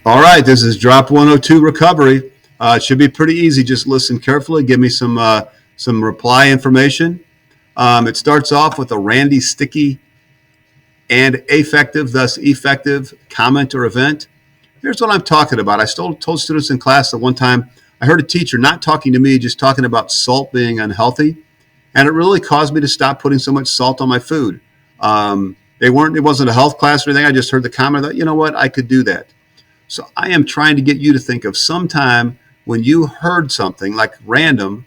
All right, this is Drop 102 Recovery. It should be pretty easy. Just listen carefully. Give me some reply information. It starts off with a Randy Sticky and affective, thus effective comment or event. Here's what I'm talking about. I told students in class that one time I heard a teacher not talking to me, just talking about salt being unhealthy, and it really caused me to stop putting so much salt on my food. It wasn't a health class or anything. I just heard the comment that, you know what, I could do that. So I am trying to get you to think of some time when you heard something like random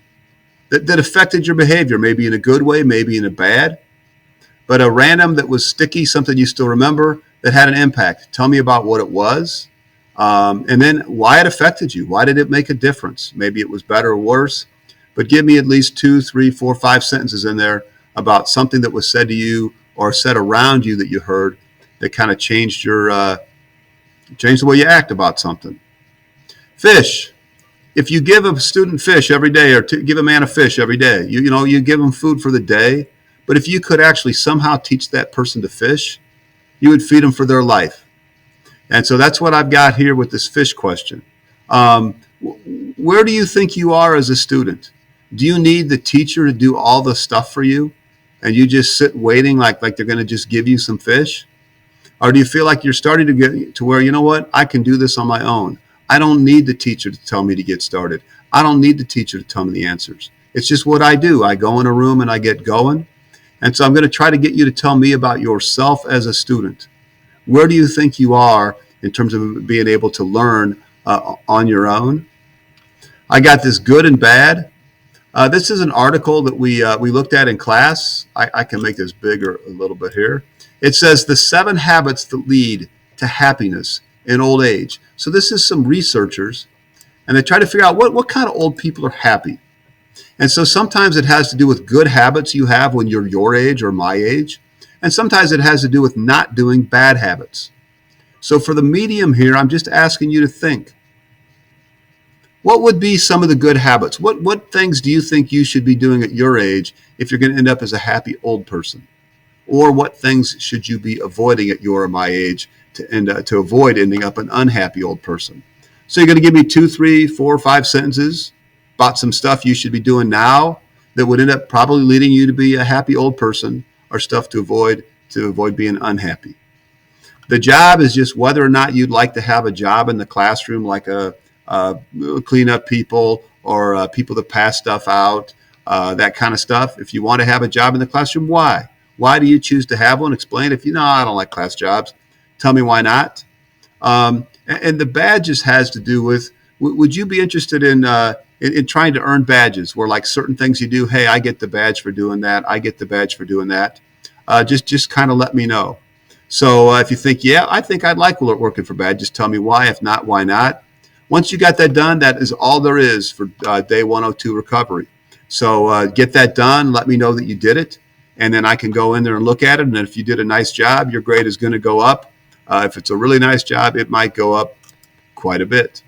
that affected your behavior, maybe in a good way, maybe in a bad, but a random that was sticky, something you still remember that had an impact. Tell me about what it was, and then why it affected you. Why did it make a difference? Maybe it was better or worse, but give me at least 2, 3, 4, 5 sentences in there about something that was said to you or said around you that you heard that kind of changed the way you act about something. Fish. If you give a student fish every day, or give a man a fish every day, you give them food for the day. But if you could actually somehow teach that person to fish, you would feed them for their life. And so that's what I've got here with this fish question. Where do you think you are as a student? Do you need the teacher to do all the stuff for you, and you just sit waiting like they're going to just give you some fish? Or do you feel like you're starting to get to where, you know what, I can do this on my own? I don't need the teacher to tell me to get started. I don't need the teacher to tell me the answers. It's just what I do. I go in a room and I get going. And so I'm going to try to get you to tell me about yourself as a student. Where do you think you are in terms of being able to learn on your own? I got this good and bad. This is an article that we looked at in class. I can make this bigger a little bit here. It says the 7 habits that lead to happiness in old age. So this is some researchers, and they try to figure out what kind of old people are happy. And so sometimes it has to do with good habits you have when you're your age or my age, and sometimes it has to do with not doing bad habits. So for the medium here, I'm just asking you to think. What would be some of the good habits? What things do you think you should be doing at your age if you're going to end up as a happy old person? Or what things should you be avoiding at your or my age to avoid ending up an unhappy old person? So you're going to give me 2, 3, 4, 5 sentences about some stuff you should be doing now that would end up probably leading you to be a happy old person, or stuff to avoid being unhappy. The job is just whether or not you'd like to have a job in the classroom, like a clean up people or people that pass stuff out, that kind of stuff. If you want to have a job in the classroom, why? Why do you choose to have one? Explain. If I don't like class jobs, tell me why not. And the badge just has to do with, would you be interested in trying to earn badges where, like, certain things you do, hey, I get the badge for doing that. I get the badge for doing that. Just kind of let me know. So if you think, yeah, I think I'd like working for badge, just tell me why. If not, why not? Once you got that done, that is all there is for day 102 recovery. So get that done. Let me know that you did it. And then I can go in there and look at it. And if you did a nice job, your grade is going to go up. If it's a really nice job, it might go up quite a bit.